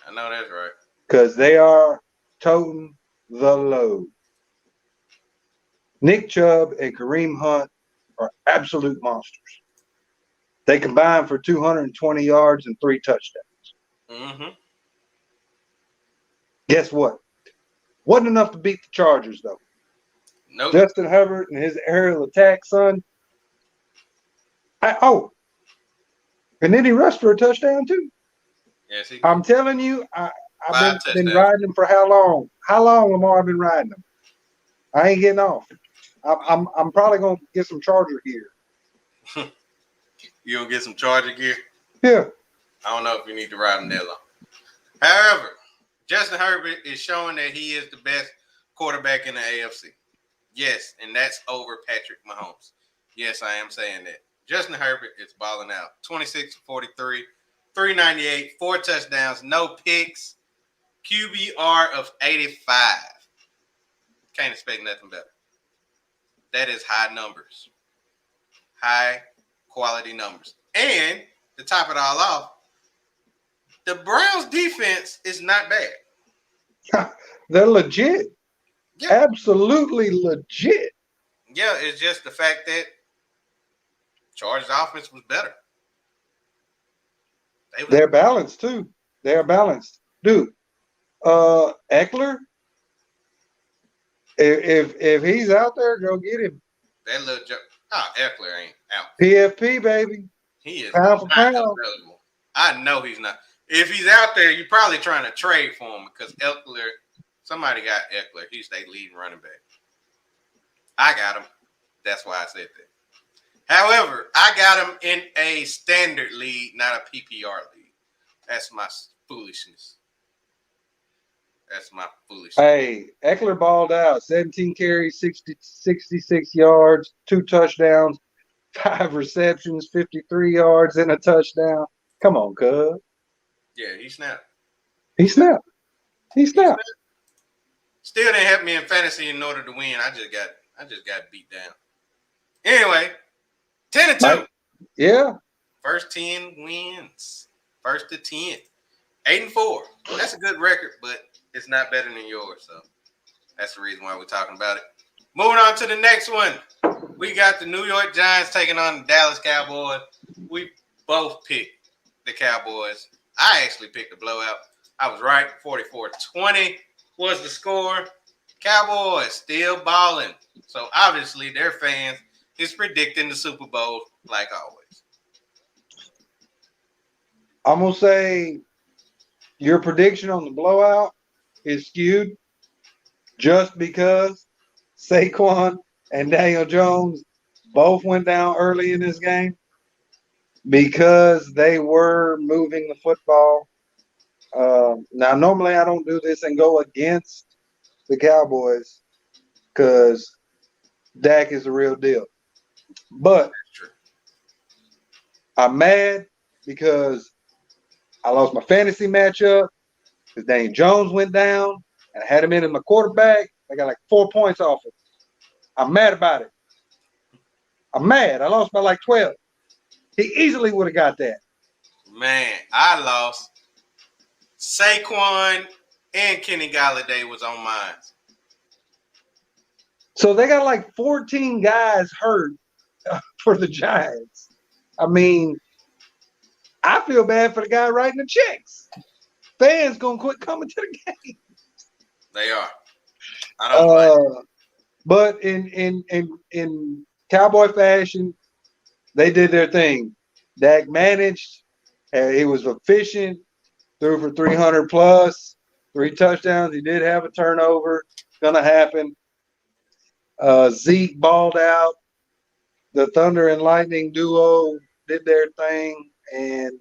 I know that's right. Because they are toting the load. Nick Chubb and Kareem Hunt Absolute monsters. They combined for 220 yards and 3 touchdowns. Mm-hmm. Guess what? Wasn't enough to beat the Chargers, though. Nope. Justin Herbert and his aerial attack, son. And then he rushed for a touchdown, too. Yes, he did. I'm telling you, I've 5 been touchdowns. riding him for how long? How long, Lamar, I've been riding him? I ain't getting off. I'm probably going to get some Charger gear. You gonna get some Charger gear? Yeah. I don't know if you need to ride him that long. However, Justin Herbert is showing that he is the best quarterback in the AFC. Yes, and that's over Patrick Mahomes. Yes, I am saying that. Justin Herbert is balling out. 26 for 43, 398, 4 touchdowns, no picks, QBR of 85. Can't expect nothing better. That is high numbers. High quality numbers. And to top it all off, the Browns defense is not bad. They're legit. Yeah. Absolutely legit. Yeah, it's just the fact that Chargers offense was better. They're balanced too. They're balanced. Dude, Eckler, if he's out there, go get him. That little joke. Oh, Eckler ain't out. PFP, baby. He is Pound for not pound. available. I know he's not. If he's out there, you're probably trying to trade for him because Eckler, somebody got Eckler. He's their leading running back. I got him. That's why I said that. However, I got him in a standard league, not a PPR league. That's my foolishness. That's my foolishness. Hey, Eckler balled out. 17 carries, 66 yards, 2 touchdowns, 5 receptions, 53 yards, and a touchdown. Come on, cuz. Yeah, he snapped. He snapped. Still didn't help me in fantasy in order to win. I just got beat down. Anyway, 10-2. Yeah. First 10 wins. First to 10. 8-4. That's a good record, but it's not better than yours. So that's the reason why we're talking about it. Moving on to the next one. We got the New York Giants taking on the Dallas Cowboys. We both picked the Cowboys. I actually picked the blowout. I was right. 44-20 was the score. Cowboys still balling. So obviously their fans is predicting the Super Bowl like always. I'm going to say your prediction on the blowout is skewed just because Saquon and Daniel Jones both went down early in this game because they were moving the football. Now, normally I don't do this and go against the Cowboys because Dak is the real deal. But I'm mad because I lost my fantasy matchup because Daniel Jones went down and I had him in my quarterback. I got like 4 points off it. I'm mad about it. I'm mad. I lost by like 12. He easily would have got that. Man, I lost. Saquon and Kenny Golladay was on mine. So they got like 14 guys hurt for the Giants. I mean, I feel bad for the guy writing the checks. Fans gonna quit coming to the game. They are. I don't like it. But in Cowboy fashion, they did their thing. Dak managed. He was efficient. Threw for 300 plus, 3 touchdowns. He did have a turnover. Gonna happen. Zeke balled out. The Thunder and Lightning duo did their thing, and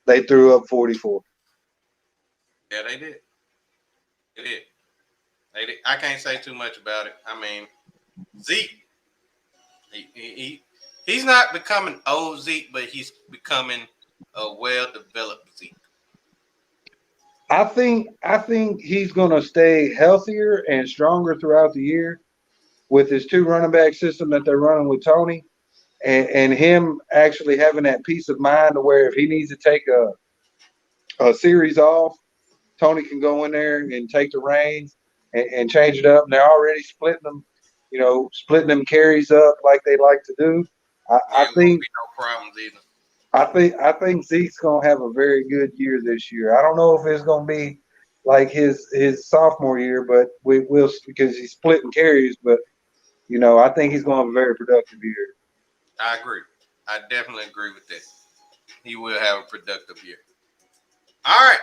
they threw up 44. Yeah, they did. They did. I can't say too much about it. I mean, Zeke, he's not becoming old Zeke, but he's becoming a well-developed Zeke. I think he's gonna stay healthier and stronger throughout the year with his 2 running back system that they're running with Tony, and him actually having that peace of mind to where if he needs to take a series off, Tony can go in there and take the reins and change it up. And they're already splitting them splitting them carries up like they like to do. I, Yeah, I it won't think be no problems either. I think Zeke's gonna have a very good year this year. I don't know if it's gonna be like his sophomore year, but we will because he's splitting carries. But I think he's gonna have a very productive year. I agree. I definitely agree with that. He will have a productive year. All right,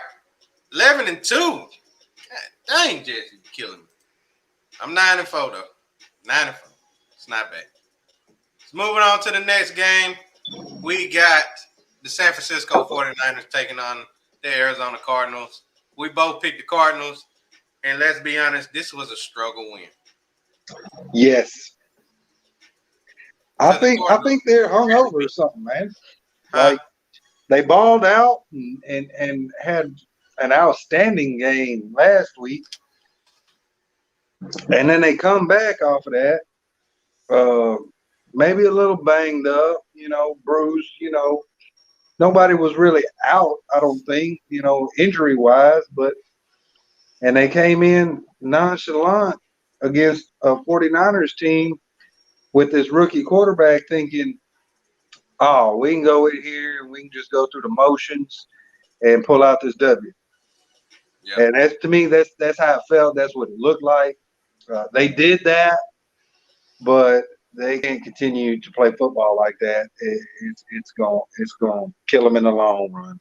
11-2. God dang, Jesse, you killing me. I'm 9-4 though. 9-4. It's not bad. So moving on to the next game, we got the San Francisco 49ers taking on the Arizona Cardinals. We both picked the Cardinals, and let's be honest, this was a struggle win. Yes, I So the think I Cardinals, think they're hung over or something, man. huh? Like they balled out and had an outstanding game last week, and then they come back off of that. Uh, Maybe a little banged up, bruised. Nobody was really out, I don't think, injury wise, and they came in nonchalant against a 49ers team with this rookie quarterback thinking, oh, we can go in here and we can just go through the motions and pull out this W. Yep. And that's to me, that's how it felt. That's what it looked like. They did that, but they can't continue to play football like that. It's going to kill them in the long run.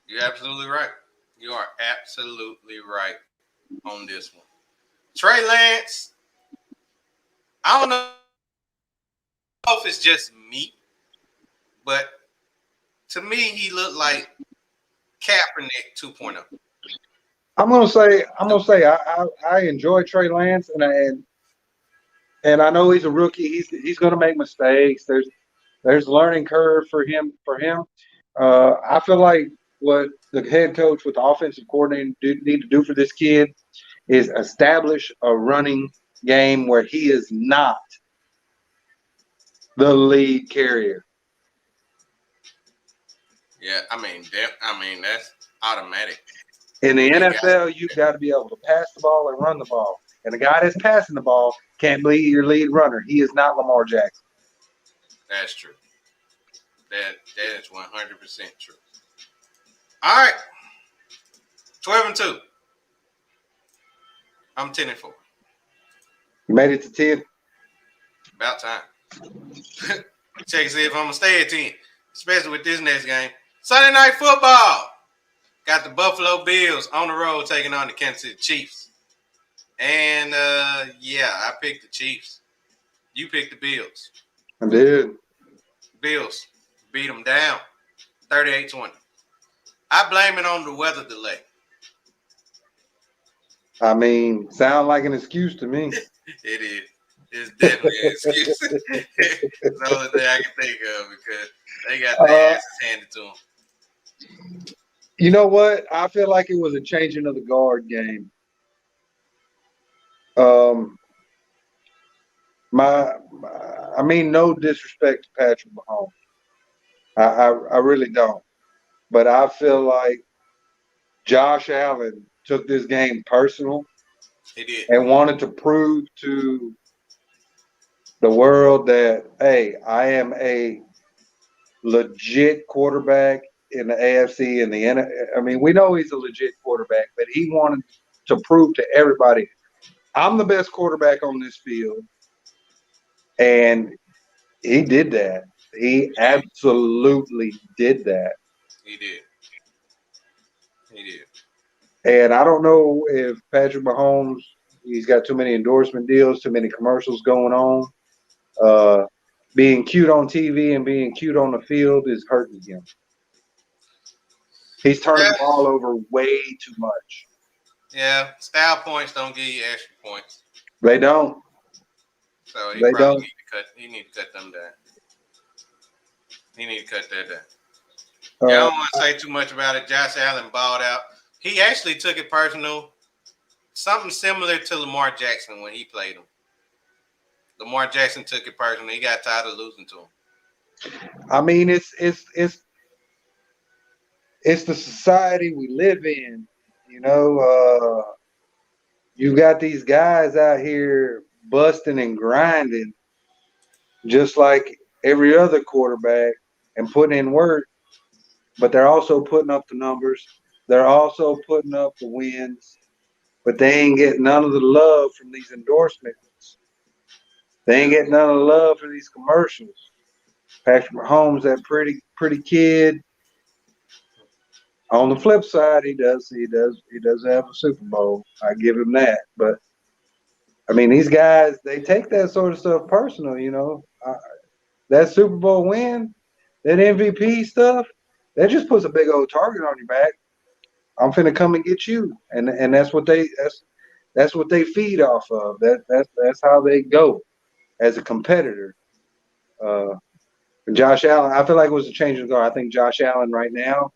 You're absolutely right. You are absolutely right on this one. Trey Lance, I don't know if it's just me, but to me, he looked like Kaepernick 2.0. I'm gonna say I enjoy Trey Lance and I know he's a rookie. He's gonna make mistakes. There's a learning curve for him. I feel like what the head coach with the offensive coordinator need to do for this kid is establish a running game where he is not the lead carrier. Yeah, that's automatic. In the They got NFL, you've got to be able to pass the ball and run the ball. And the guy that's passing the ball can't be your lead runner. He is not Lamar Jackson. that's true. That is 100% true. All right, 12-2. I'm 10-4. You made it to 10. About time. Check and see if I'm gonna stay at 10, especially with this next game. Sunday Night Football. Got the Buffalo Bills on the road taking on the Kansas City Chiefs. And I picked the Chiefs. You picked the Bills. I did. Bills beat them down 38-20. I blame it on the weather delay. I mean, sound like an excuse to me. It is. It's definitely an excuse. It's the only thing I can think of because they got their asses handed to them. You know what? I feel like it was a changing of the guard game. Um, I mean, no disrespect to Patrick Mahomes. I really don't. But I feel like Josh Allen took this game personal He did. and wanted to prove to the world that, hey, I am a legit quarterback in the AFC and the NFL. I mean, we know he's a legit quarterback, but he wanted to prove to everybody, I'm the best quarterback on this field. And he did that. He absolutely did that. He did. He did. And I don't know if Patrick Mahomes, he's got too many endorsement deals, too many commercials going on. Being cute on TV and being cute on the field is hurting him. He's turning Yeah. the ball over way too much. Yeah. Style points don't give you extra points. They don't. So he They probably don't. need to cut them down. He need to cut that down. Uh, I don't want to say too much about it. Josh Allen balled out. He actually took it personal. Something similar to Lamar Jackson when he played him. Lamar Jackson took it personal. He got tired of losing to him. I mean, it's the society we live in. You got these guys out here busting and grinding just like every other quarterback and putting in work, but they're also putting up the numbers. They're also putting up the wins, but they ain't getting none of the love from these endorsements. They ain't getting none of the love for these commercials. Patrick Mahomes, that pretty kid. On the flip side, he does have a Super Bowl. I give him that. But I mean, these guys, they take that sort of stuff personal, you know. That Super Bowl win, that MVP stuff, that just puts a big old target on your back. I'm finna come and get you, and that's what they feed off of. That's how they go as a competitor. Josh Allen, I feel like it was a change of guard. I think Josh Allen right now,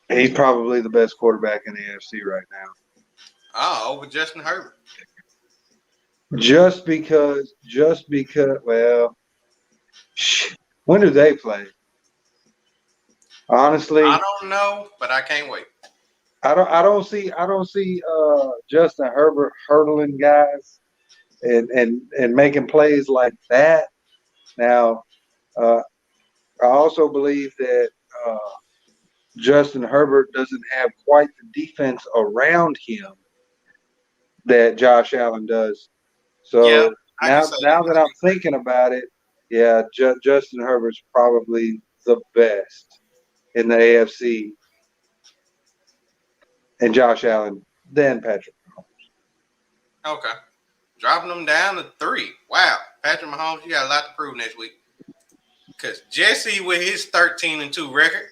he's probably the best quarterback in the AFC right now. Oh, over Justin Herbert. Just because, well, when do they play? Honestly, I don't know, but I can't wait. I don't see Justin Herbert hurdling guys and making plays like that. Now, I also believe that Justin Herbert doesn't have quite the defense around him that Josh Allen does. So Yeah, I can now say that I'm thinking about it, yeah, Justin Herbert's probably the best in the AFC, and Josh Allen, then Patrick Mahomes. Okay. Dropping them down to 3. Wow. Patrick Mahomes, you got a lot to prove next week. Because Jesse, with his 13-2 record,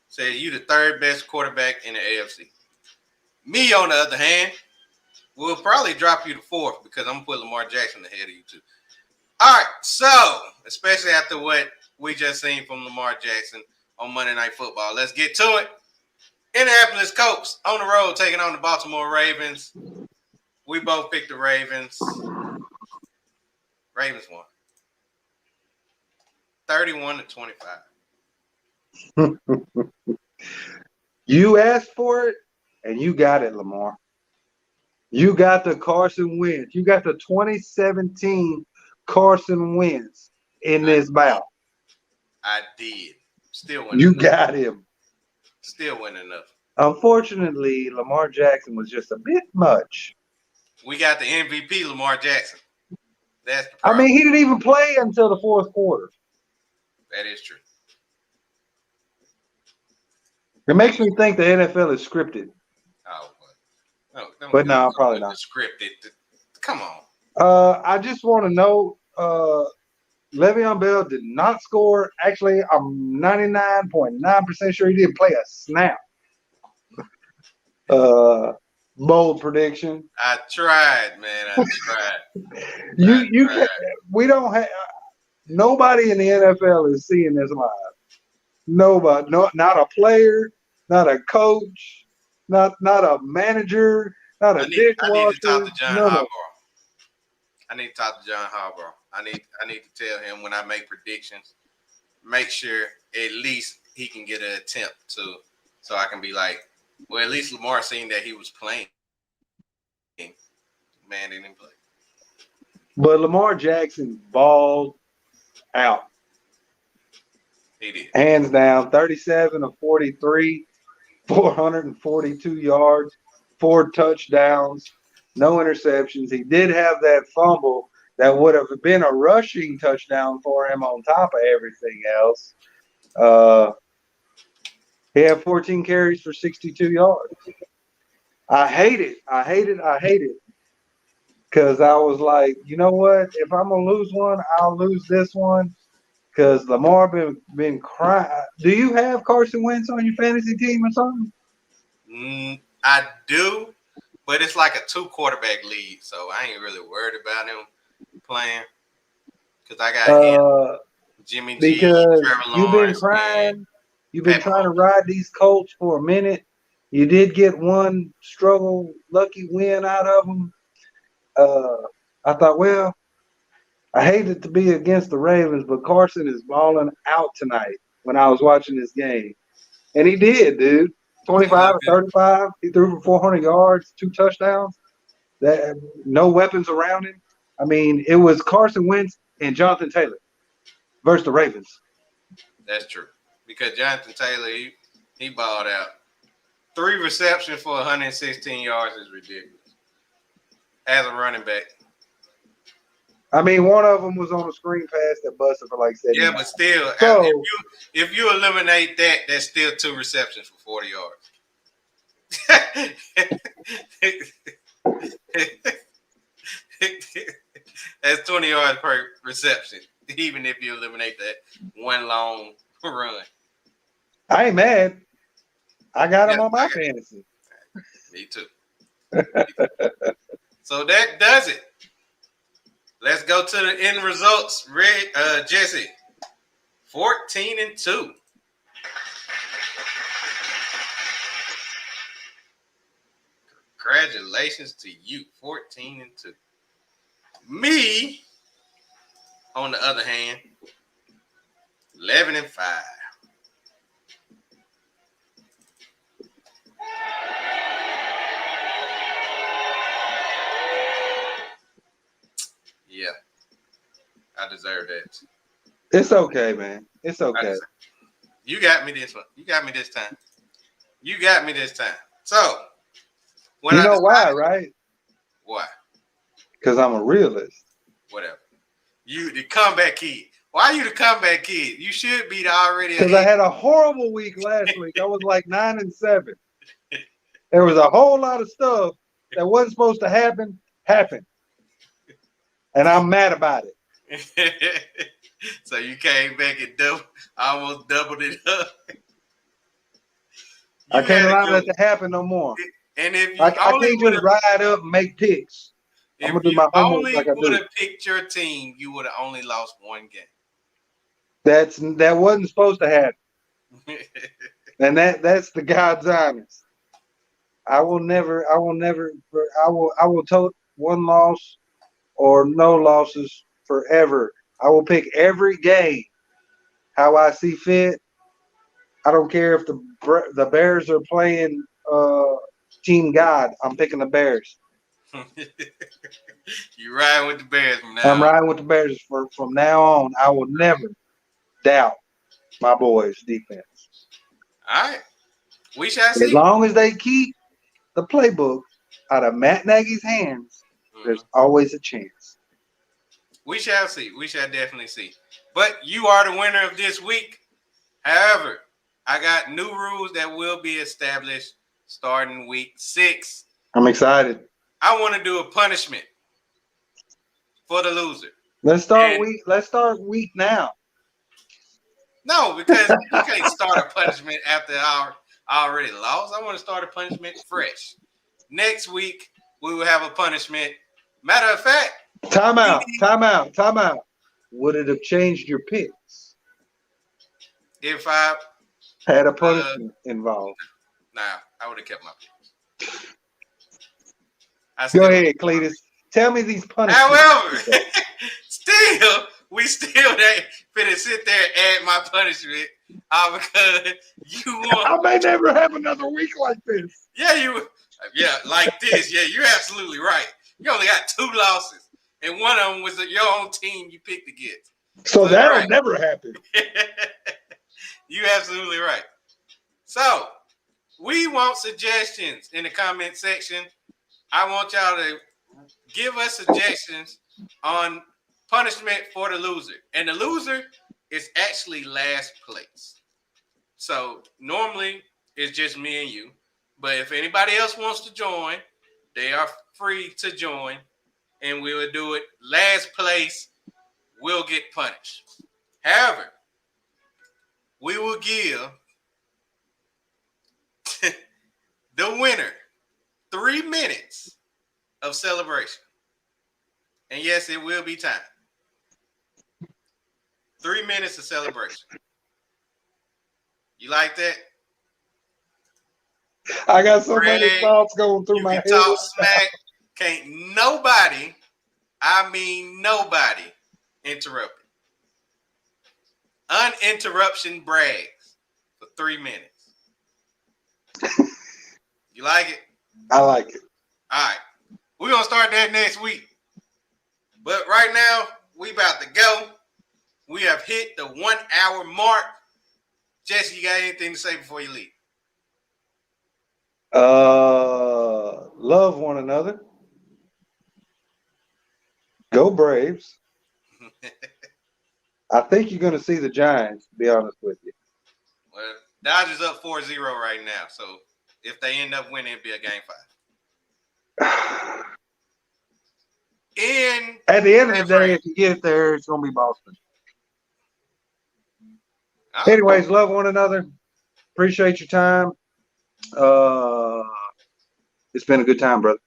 says you the third best quarterback in the AFC. Me, on the other hand, will probably drop you to 4th because I'm going to put Lamar Jackson ahead of you, too. All right. So, especially after what we just seen from Lamar Jackson on Monday Night Football, let's get to it. Indianapolis Colts on the road taking on the Baltimore Ravens. We both picked the Ravens. Ravens won. 31-25. You asked for it, and you got it, Lamar. You got the Carson Wentz. You got the 2017 Carson Wentz in this bout. I did. Still winning. You got him. Still winning enough. Unfortunately, Lamar Jackson was just a bit much. We got the MVP, Lamar Jackson. That's the I problem. mean, he didn't even play until the fourth quarter. That is true. It makes me think the NFL is scripted. Oh, but no, probably not. Scripted. Come on. I just want to know, Le'Veon Bell did not score. Actually, I'm 99.9% sure he didn't play a snap. Bold prediction. I tried, man. I tried. You can't, we don't have nobody in the NFL is seeing this live. Nobody, not a player, not a coach, not a manager, not a dishwasher. I need to talk to John Harbaugh. I need to talk to John Harbaugh. I need to tell him when I make predictions, make sure at least he can get an attempt to, so I can be like, well, at least Lamar seen that he was playing. Man didn't play. But Lamar Jackson balled out. He did. Hands down, 37 of 43, 442 yards, 4 touchdowns, no interceptions. He did have that fumble that would have been a rushing touchdown for him on top of everything else. He had 14 carries for 62 yards. I hate it. Because I was like, you know what? If I'm going to lose one, I'll lose this one. Because Lamar been crying. Do you have Carson Wentz on your fantasy team or something? I do, but it's like a 2-quarterback league, so I ain't really worried about him playing. Because I got him, Jimmy G, because Trevor Lawrence. You've been crying. You've been trying to ride these Colts for a minute. You did get one lucky win out of them. I thought, well, I hated to be against the Ravens, but Carson is balling out tonight when I was watching this game. And he did, dude. 25 or 35. He threw for 400 yards, 2 touchdowns. That no weapons around him. I mean, it was Carson Wentz and Jonathan Taylor versus the Ravens. That's true. Because Jonathan Taylor, he balled out. 3 receptions for 116 yards is ridiculous. As a running back. I mean, one of them was on a screen pass that busted for like 70. Yeah, but still, So, if you eliminate that, that's still 2 receptions for 40 yards. That's 20 yards per reception, even if you eliminate that one long run. I ain't mad. I got him on my fantasy. Me too. So that does it. Let's go to the end results. Jesse, 14-2. Congratulations to you, 14-2. Me, on the other hand, 11-5. Yeah, I deserve that. It's okay, man. It's okay. You got me this one. You got me this time. You got me this time. So, You know why, right? Why? Because I'm a realist. Whatever. You the comeback kid. Why are you the comeback kid? You should be already. Because I had a horrible week last week. I was like 9-7. There was a whole lot of stuff that wasn't supposed to happen, happened. And I'm mad about it. So you came back and almost doubled it up. I can't allow that to happen no more. And if you I can't just ride up and make picks. I'm gonna do my homework like I do. If you only would have picked your team, you would have only lost 1 game. That wasn't supposed to happen. And that's the God's honest. I will tote 1 loss or no losses forever. I will pick every game how I see fit. I don't care if the Bears are playing Team God. I'm picking the Bears. You riding with the Bears from now on. I'm riding with the Bears from now on. I will never doubt my boys' defense. All right. We shall see. As long as they keep the playbook out of Matt Nagy's hands, there's always a chance. We shall see. We shall definitely see. But you are the winner of this week. However, I got new rules that will be established starting week 6. I'm excited. I want to do a punishment for the loser. Let's start week now. No, because you can't start a punishment after I already lost. I want to start a punishment fresh. Next week, we will have a punishment. Matter of fact, Time out. Would it have changed your picks if I had a punishment involved? Nah, I would have kept my picks. Go ahead, Cletus. Tell me these punishments. However, we still finna sit there and add my punishment because you want. I may never have another week like this. Yeah, like this. Yeah, you're absolutely right. You only got 2 losses, and one of them was your own team you picked against. So that'll never happen. You're absolutely right. So we want suggestions in the comment section. I want y'all to give us suggestions on punishment for the loser. And the loser is actually last place. So normally it's just me and you. But if anybody else wants to join, they are free to join. And we will do it. Last place will get punished. However, we will give the winner 3 minutes of celebration. And yes, it will be time. 3 minutes of celebration. You like that? I got so many thoughts going through my head. Talk smack. Can't nobody, I mean nobody, interrupt it. Uninterruption brags for 3 minutes. You like it? I like it. All right. We're going to start that next week. But right now, we about to go. We have hit the 1 hour mark. Jesse, you got anything to say before you leave? Love one another. Go Braves. I think you're going to see the Giants, to be honest with you. Well, Dodgers up 4-0 right now. So if they end up winning, it'll be a game 5. And At the end of the day, Frank. if you get there, it's going to be Boston. Oh, Anyways, love one another. Appreciate your time. It's been a good time, brother.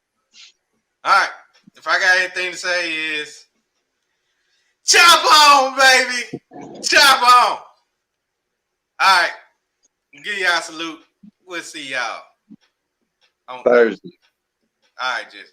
all right. If I got anything to say is chop on, baby. Chop on. All right. Give y'all a salute. We'll see y'all on Thursday. Thursday. All right, Jesse.